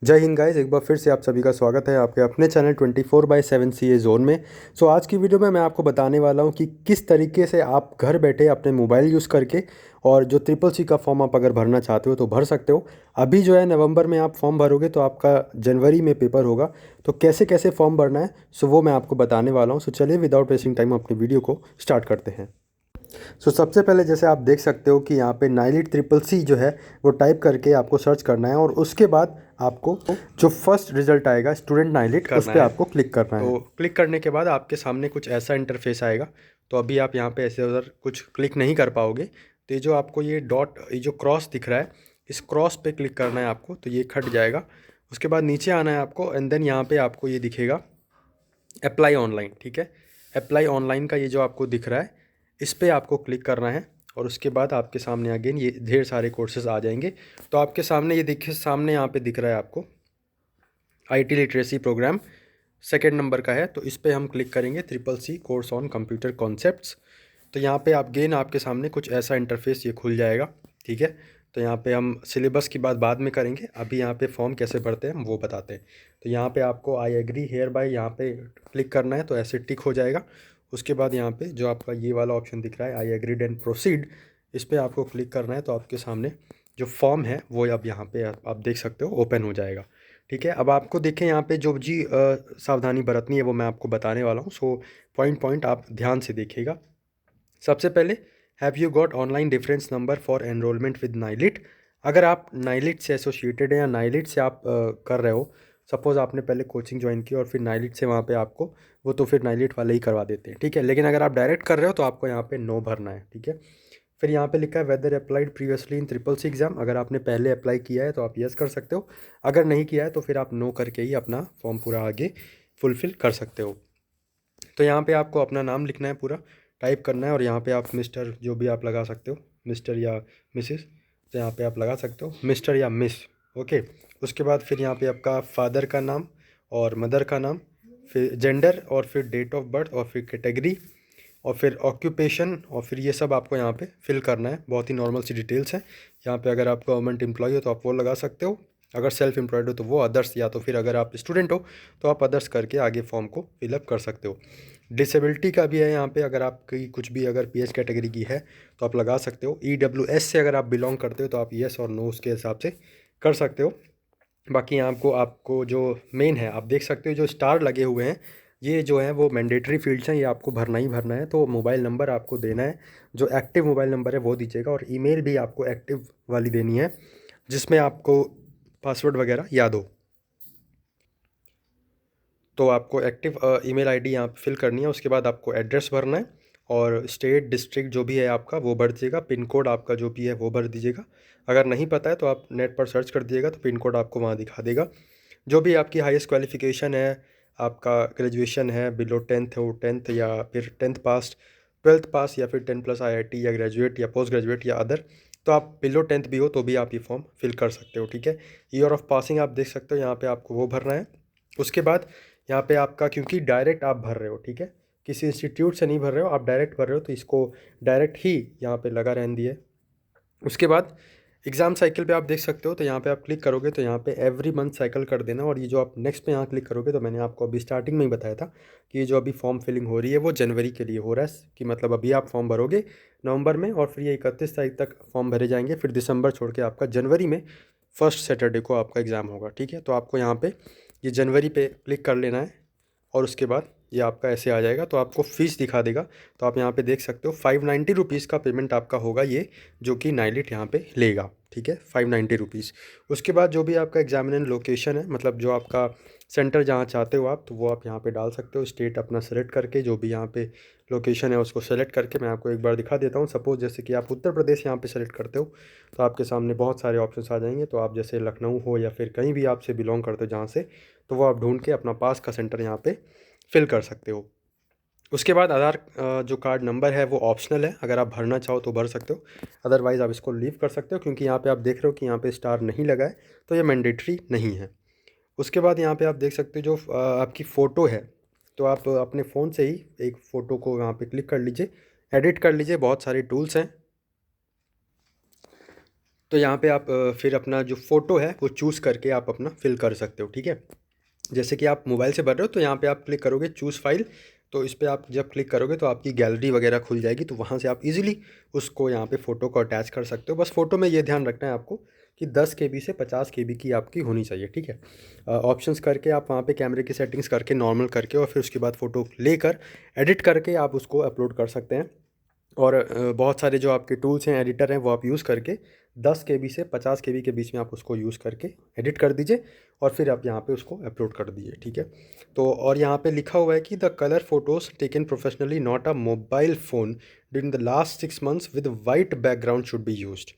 जय हिंद गाइस, एक बार फिर से आप सभी का स्वागत है आपके अपने चैनल 24/7 सीए जोन में। आज की वीडियो में मैं आपको बताने वाला हूं कि किस तरीके से आप घर बैठे अपने मोबाइल यूज़ करके और जो ट्रिपल सी का फॉर्म आप अगर भरना चाहते हो तो भर सकते हो। अभी जो है नवंबर में आप फॉर्म भरोगे तो आपका जनवरी में पेपर होगा। तो कैसे कैसे फॉर्म भरना है वो मैं आपको बताने वाला हूँ। चलिए विदाउट वेस्टिंग टाइम अपनी वीडियो को स्टार्ट करते हैं। सबसे पहले जैसे आप देख सकते हो कि यहाँ पे नाइलिट ट्रिपल सी जो है वो टाइप करके आपको सर्च करना है और उसके बाद आपको जो फर्स्ट रिजल्ट आएगा स्टूडेंट नाइलिट उस करना पर है। आपको क्लिक करना है। तो क्लिक करने के बाद आपके सामने कुछ ऐसा इंटरफेस आएगा। तो अभी आप यहाँ पे ऐसे उधर कुछ क्लिक नहीं कर पाओगे। तो ये जो आपको ये डॉट ये जो क्रॉस दिख रहा है, इस क्रॉस पे क्लिक करना है आपको, तो ये खट जाएगा। उसके बाद नीचे आना है आपको एंड देन यहाँ पे आपको ये दिखेगा अप्लाई ऑनलाइन। ठीक है, अप्लाई ऑनलाइन का ये जो आपको दिख रहा है इस पर आपको क्लिक करना है और उसके बाद आपके सामने अगेन ये ढेर सारे कोर्सेज आ जाएंगे। तो आपके सामने ये दिखे, सामने यहाँ पे दिख रहा है आपको IT literacy program second number का है। तो इस पर हम क्लिक करेंगे, triple C course on computer concepts. तो यहाँ पे आप गेन आपके सामने कुछ ऐसा इंटरफेस ये खुल जाएगा। ठीक है, तो यहाँ पे हम सिलेबस की बात बाद में करेंगे, अभी यहाँ पे फॉर्म कैसे भरते हैं हम वो बताते हैं। तो यहाँ पे आपको आई एग्री हेयर बाय यहाँ पे क्लिक करना है, तो ऐसे टिक हो जाएगा। उसके बाद यहाँ पे जो आपका ये वाला ऑप्शन दिख रहा है आई एग्रीड एंड प्रोसीड, इस पर आपको क्लिक करना है। तो आपके सामने जो फॉर्म है वो अब यहाँ पे आप देख सकते हो ओपन हो जाएगा। ठीक है, अब आपको देखें यहाँ पे जो जी सावधानी बरतनी है वो मैं आपको बताने वाला हूँ। पॉइंट पॉइंट आप ध्यान से देखिएगा। सबसे पहले, have you got online difference number for enrolment with NIELIT. अगर आप नाइलिट से एसोसिएटेड हैं या नाइलिट से आप कर रहे हो, सपोज़ आपने पहले कोचिंग ज्वाइन की और फिर नाइलिट से वहाँ पे आपको वो, तो फिर नाइलिट वाले ही करवा देते हैं। ठीक है, लेकिन अगर आप डायरेक्ट कर रहे हो तो आपको यहाँ पे नो भरना है। ठीक है, फिर यहाँ पे लिखा है whether applied previously in triple C exam. अगर आपने पहले अप्लाई किया है तो आप यस कर सकते हो, अगर नहीं किया है तो फिर आप नो करके ही अपना फॉर्म पूरा आगे फुलफ़िल कर सकते हो। तो यहाँ पे आपको अपना नाम लिखना है, पूरा टाइप करना है और यहाँ पे आप मिस्टर जो भी आप लगा सकते हो, मिस्टर या मिसिस। तो यहाँ पे आप लगा सकते हो मिस्टर या मिस। ओके, उसके बाद फिर यहाँ पे आपका फादर का नाम और मदर का नाम, फिर जेंडर और फिर डेट ऑफ बर्थ और फिर कैटेगरी और फिर ऑक्यूपेशन और फिर ये सब आपको यहाँ पे फिल करना है। बहुत ही नॉर्मल सी डिटेल्स हैं। यहाँ पे अगर आप गवर्नमेंट एम्प्लॉय हो तो आप वो लगा सकते हो, अगर सेल्फ एम्प्लॉयड हो तो वो अदर्स, या तो फिर अगर आप स्टूडेंट हो तो आप अदर्स करके आगे फॉर्म को फिलअप कर सकते हो। डिसेबिलिटी का भी है यहाँ पे, अगर आपकी कुछ भी अगर पीएच कैटेगरी की है तो आप लगा सकते हो। ईडब्ल्यूएस से अगर आप बिलोंग करते हो तो आप येस और नो उसके हिसाब से कर सकते हो। बाकी आपको आपको जो मेन है आप देख सकते हो जो स्टार लगे हुए हैं, ये जो है वो मैंडेटरी फील्ड्स हैं, ये आपको भरना ही भरना है। तो मोबाइल नंबर आपको देना है, जो एक्टिव मोबाइल नंबर है वो दीजिएगा और ईमेल भी आपको एक्टिव वाली देनी है जिसमें आपको पासवर्ड वगैरह याद हो। तो आपको एक्टिव ईमेल आईडी यहाँ पे फिल करनी है। उसके बाद आपको एड्रेस भरना है और स्टेट डिस्ट्रिक्ट जो भी है आपका वो भर दीजिएगा। पिन कोड आपका जो भी है वो भर दीजिएगा। अगर नहीं पता है तो आप नेट पर सर्च कर दीजिएगा, तो पिन कोड आपको वहाँ दिखा देगा। जो भी आपकी हाईएस्ट क्वालिफिकेशन है, आपका ग्रेजुएशन है, बिलो टेंथ हो, टेंथ या फिर टेंथ पास, ट्वेल्थ पास या फिर 10+ आईआईटी या ग्रेजुएट या पोस्ट ग्रेजुएट या अदर, तो आप बिलो टेंथ भी हो तो भी आप ये फॉर्म फिल कर सकते हो। ठीक है, ईयर ऑफ पासिंग आप देख सकते हो, यहाँ पे आपको वो भरना है। उसके बाद यहाँ पे आपका, क्योंकि डायरेक्ट आप भर रहे हो, ठीक है, किसी इंस्टीट्यूट से नहीं भर रहे हो, आप डायरेक्ट भर रहे हो, तो इसको डायरेक्ट ही यहाँ पे लगा रहने दिए। उसके बाद एग्ज़ाम साइकिल पे आप देख सकते हो, तो यहाँ पे आप क्लिक करोगे तो यहाँ पे एवरी मंथ साइकिल कर देना। और ये जो आप नेक्स्ट पे यहाँ क्लिक करोगे, तो मैंने आपको अभी स्टार्टिंग में ही बताया था कि ये जो अभी फॉर्म फिलिंग हो रही है वो जनवरी के लिए हो रहा है, कि मतलब अभी आप फॉर्म भरोगे नवंबर में और फिर ये 31 तारीख तक फॉर्म भरे जाएंगे, फिर दिसंबर छोड़ के आपका जनवरी में फर्स्ट सैटरडे को आपका एग्ज़ाम होगा। ठीक है, तो आपको यहाँ पर ये जनवरी पे क्लिक कर लेना है और उसके बाद ये आपका ऐसे आ जाएगा, तो आपको फ़ीस दिखा देगा। तो आप यहाँ पे देख सकते हो 590 रुपीज़ का पेमेंट आपका होगा ये, जो कि नाइलिट यहाँ पे लेगा। ठीक है, 590 रुपीज़। उसके बाद जो भी आपका एग्जामिनेशन लोकेशन है, मतलब जो आपका सेंटर जहाँ चाहते हो आप, तो वो आप यहाँ पे डाल सकते हो। स्टेट अपना सेलेक्ट करके जो भी यहाँ पे लोकेशन है उसको सेलेक्ट करके मैं आपको एक बार दिखा देता हूँ। सपोज़ जैसे कि आप उत्तर प्रदेश यहाँ पे सेलेक्ट करते हो तो आपके सामने बहुत सारे ऑप्शंस आ जाएंगे। तो आप जैसे लखनऊ हो या फिर कहीं भी आपसे बिलोंग करते हो जहाँ से, तो वो आप ढूंढ के अपना पास का सेंटर यहाँ पे फिल कर सकते हो। उसके बाद आधार जो कार्ड नंबर है वो ऑप्शनल है, अगर आप भरना चाहो तो भर सकते हो, अदरवाइज़ आप इसको लीव कर सकते हो, क्योंकि यहाँ पे आप देख रहे हो कि यहाँ पे स्टार नहीं लगा है, तो ये मैंडेटरी नहीं है। उसके बाद यहाँ पे आप देख सकते हो जो आपकी फ़ोटो है, तो आप अपने फ़ोन से ही एक फ़ोटो को यहाँ पे क्लिक कर लीजिए, एडिट कर लीजिए, बहुत सारे टूल्स हैं। तो यहाँ पे आप फिर अपना जो फ़ोटो है वो चूज़ करके आप अपना फिल कर सकते हो, ठीक है। जैसे कि आप मोबाइल से भर रहे हो तो यहाँ पे आप क्लिक करोगे चूज़ फाइल, तो इस पे आप जब क्लिक करोगे तो आपकी गैलरी वगैरह खुल जाएगी, तो वहाँ से आप इजीली उसको यहाँ पे फ़ोटो को अटैच कर सकते हो। बस फ़ोटो में ये ध्यान रखना है आपको कि 10 केबी से 50 केबी की आपकी होनी चाहिए, ठीक है। ऑप्शंस करके आप वहाँ पे कैमरे की सेटिंग्स करके नॉर्मल करके और फिर उसके बाद फ़ोटो लेकर एडिट करके आप उसको अपलोड कर सकते हैं। और बहुत सारे जो आपके टूल्स हैं, एडिटर हैं, वो आप यूज़ करके 10 केबी से 50 केबी के बीच में आप उसको यूज़ करके एडिट कर दीजिए और फिर आप यहाँ पे उसको अपलोड कर दीजिए, ठीक है। तो और यहाँ पे लिखा हुआ है कि the colour photos taken professionally not a mobile phone during the last 6 months with white background should be used.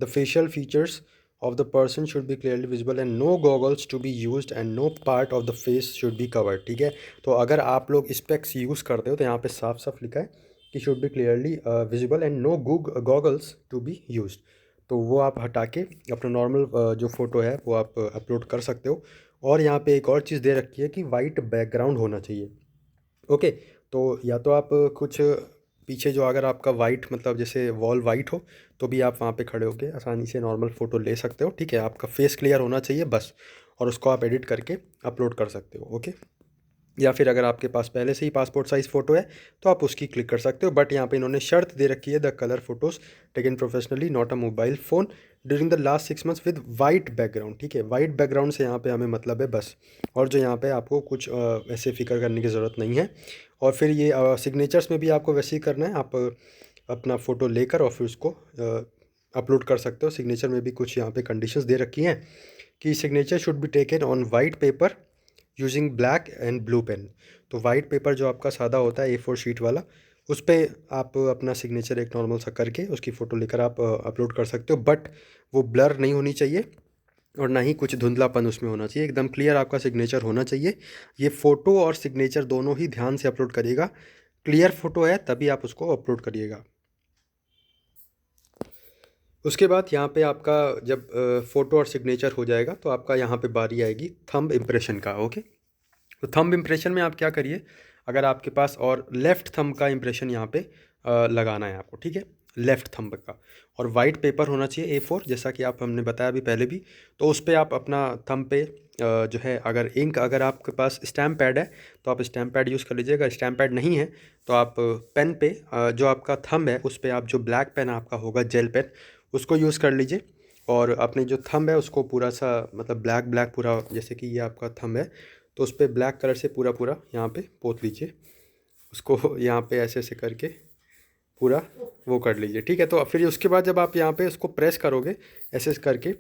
The facial features of the person should be clearly visible and no goggles to be used and no part of the face should be covered, ठीक है। तो अगर आप लोग specs use करते हो तो यहाँ पे साफ साफ लिखा है कि should be clearly visible and no goggles to be used. तो वो आप हटा के अपना नॉर्मल जो फ़ोटो है वो आप अपलोड कर सकते हो। और यहाँ पे एक और चीज़ दे रखी है कि वाइट बैकग्राउंड होना चाहिए, ओके। तो या तो आप कुछ पीछे जो अगर आपका वाइट मतलब जैसे वॉल वाइट हो तो भी आप वहाँ पे खड़े होके आसानी से नॉर्मल फ़ोटो ले सकते हो, ठीक है। आपका फेस क्लियर होना चाहिए बस, और उसको आप एडिट करके अपलोड कर सकते हो, ओके। या फिर अगर आपके पास पहले से ही पासपोर्ट साइज़ फ़ोटो है तो आप उसकी क्लिक कर सकते हो। बट यहाँ पे इन्होंने शर्त दे रखी है the colour photos taken professionally not a mobile phone during the last 6 months with white background, ठीक है। वाइट बैकग्राउंड से यहाँ पे हमें मतलब है बस, और जो यहाँ पे आपको कुछ ऐसे फ़िक्र करने की ज़रूरत नहीं है। और फिर ये सिग्नेचर्स में भी आपको वैसे ही करना है, आप अपना फ़ोटो लेकर और फिर उसको अपलोड कर सकते हो। सिग्नेचर में भी कुछ यहाँ पे कंडीशंस दे रखी हैं कि signature should be taken on white paper using black and blue pen. तो वाइट पेपर जो आपका सादा होता है A4 शीट वाला, उस पे आप अपना सिग्नेचर एक नॉर्मल सा करके उसकी फ़ोटो लेकर आप अपलोड कर सकते हो। बट वो ब्लर नहीं होनी चाहिए और ना ही कुछ धुंधलापन उसमें होना चाहिए, एकदम क्लियर आपका सिग्नेचर होना चाहिए। ये फ़ोटो और सिग्नेचर दोनों ही ध्यान से अपलोड करिएगा। क्लियर फ़ोटो है तभी आप उसको अपलोड करिएगा। उसके बाद यहाँ पे आपका जब फ़ोटो और सिग्नेचर हो जाएगा तो आपका यहाँ पे बारी आएगी थंब इम्प्रेशन का, ओके। तो थंब इम्प्रेशन में आप क्या करिए, अगर आपके पास और लेफ़्ट थंब का इम्प्रेशन यहाँ पे लगाना है आपको, ठीक है, लेफ़्ट थंब का। और वाइट पेपर होना चाहिए A4, जैसा कि आप हमने बताया अभी पहले भी। तो उस पे आप अपना थंब पे जो है अगर इंक, अगर आपके पास स्टैम्प पैड है तो आप स्टैम्प पैड यूज़ कर लीजिए। अगर स्टैम्प पैड नहीं है तो आप पेन पे जो आपका थंब है उस पर आप जो ब्लैक पेन आपका होगा जेल पेन, उसको यूज़ कर लीजिए। और अपने जो थंब है उसको पूरा सा मतलब ब्लैक ब्लैक पूरा, जैसे कि ये आपका थंब है तो उस पर ब्लैक कलर से पूरा पूरा यहाँ पे पोत लीजिए उसको यहाँ पे ऐसे ऐसे करके पूरा वो कर लीजिए, ठीक है। तो फिर उसके बाद जब आप यहाँ पे उसको प्रेस करोगे ऐसे ऐसे करके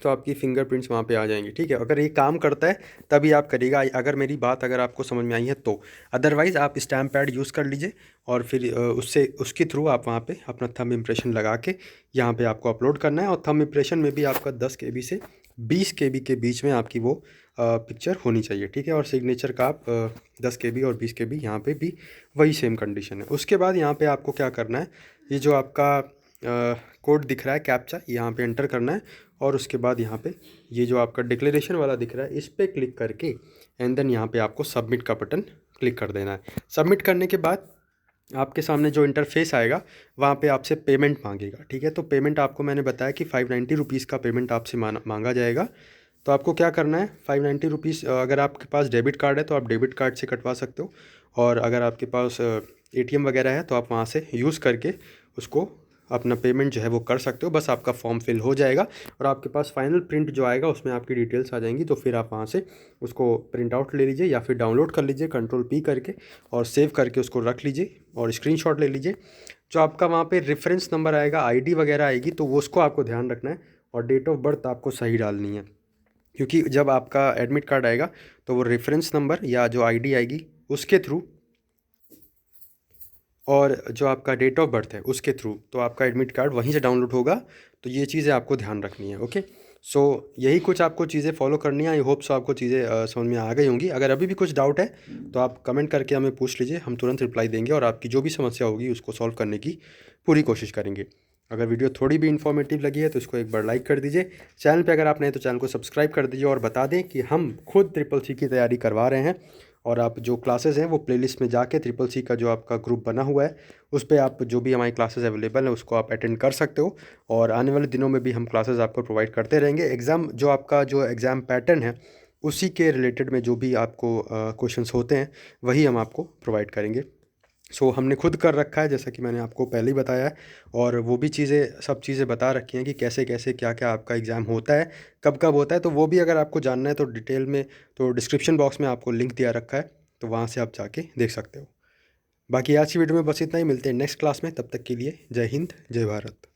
तो आपकी फिंगरप्रिंट्स वहाँ पे आ जाएंगी, ठीक है। अगर ये काम करता है तभी आप करिएगा, अगर मेरी बात अगर आपको समझ में आई है तो। अदरवाइज़ आप स्टैम्प पैड यूज़ कर लीजिए और फिर उससे उसके थ्रू आप वहाँ पे अपना थंब इम्प्रेशन लगा के यहाँ पे आपको अपलोड करना है। और थंब इम्प्रेशन में भी आपका 10 केबी से 20 केबी के बीच में आपकी वो पिक्चर होनी चाहिए, ठीक है। और सिग्नेचर का आप 10 केबी और 20 केबी यहाँ पे भी वही सेम कंडीशन है। उसके बाद यहाँ पे आपको क्या करना है, ये जो आपका कोड दिख रहा है कैप्चा, यहाँ पे एंटर करना है। और उसके बाद यहाँ पे ये जो आपका डिक्लेरेशन वाला दिख रहा है इस पर क्लिक करके एंड देन यहाँ पे आपको सबमिट का बटन क्लिक कर देना है। सबमिट करने के बाद आपके सामने जो इंटरफेस आएगा वहाँ पे आपसे पेमेंट मांगेगा, ठीक है। तो पेमेंट आपको मैंने बताया कि 590 रुपीज़ का पेमेंट आपसे मांगा जाएगा। तो आपको क्या करना है, 590 रुपीज़, अगर आपके पास डेबिट कार्ड है तो आप डेबिट कार्ड से कटवा सकते हो, और अगर आपके पास ATM वगैरह है तो आप वहाँ से यूज़ करके उसको अपना पेमेंट जो है वो कर सकते हो। बस आपका फॉर्म फिल हो जाएगा और आपके पास फाइनल प्रिंट जो आएगा उसमें आपकी डिटेल्स आ जाएंगी। तो फिर आप वहाँ से उसको प्रिंट आउट ले लीजिए या फिर डाउनलोड कर लीजिए Ctrl+P करके और सेव करके उसको रख लीजिए और स्क्रीनशॉट ले लीजिए। जो आपका वहाँ पे रेफरेंस नंबर आएगा, ID वगैरह आएगी, तो वो उसको आपको ध्यान रखना है और डेट ऑफ बर्थ आपको सही डालनी है, क्योंकि जब आपका एडमिट कार्ड आएगा तो वो रेफरेंस नंबर या जो ID आएगी उसके थ्रू और जो आपका डेट ऑफ बर्थ है उसके थ्रू तो आपका एडमिट कार्ड वहीं से डाउनलोड होगा। तो ये चीज़ें आपको ध्यान रखनी है, ओके। सो यही कुछ आपको चीज़ें फॉलो करनी है। आई होप सो आपको चीज़ें समझ में आ गई होंगी। अगर अभी भी कुछ डाउट है तो आप कमेंट करके हमें पूछ लीजिए, हम तुरंत रिप्लाई देंगे और आपकी जो भी समस्या होगी उसको सॉल्व करने की पूरी कोशिश करेंगे। अगर वीडियो थोड़ी भी इन्फॉर्मेटिव लगी है तो इसको एक बार लाइक कर दीजिए। चैनल पे अगर आप नए तो चैनल को सब्सक्राइब कर दीजिए और बता दें कि हम खुद CCC की तैयारी करवा रहे हैं और आप जो क्लासेस हैं वो प्लेलिस्ट में जाके ट्रिपल सी का जो आपका ग्रुप बना हुआ है उस पे आप जो भी हमारी क्लासेस अवेलेबल हैं उसको आप अटेंड कर सकते हो। और आने वाले दिनों में भी हम क्लासेस आपको प्रोवाइड करते रहेंगे। एग्ज़ाम जो आपका जो एग्ज़ाम पैटर्न है उसी के रिलेटेड में जो भी आपको क्वेश्चंस होते हैं वही हम आपको प्रोवाइड करेंगे। सो हमने खुद कर रखा है, जैसा कि मैंने आपको पहले ही बताया है, और वो भी चीज़ें सब चीज़ें बता रखी हैं कि कैसे कैसे क्या क्या आपका एग्ज़ाम होता है, कब कब होता है। तो वो भी अगर आपको जानना है तो डिटेल में, तो डिस्क्रिप्शन बॉक्स में आपको लिंक दिया रखा है, तो वहाँ से आप जाके देख सकते हो। बाकी आज की वीडियो में बस इतना ही, मिलते हैं नेक्स्ट क्लास में। तब तक के लिए जय हिंद, जय भारत।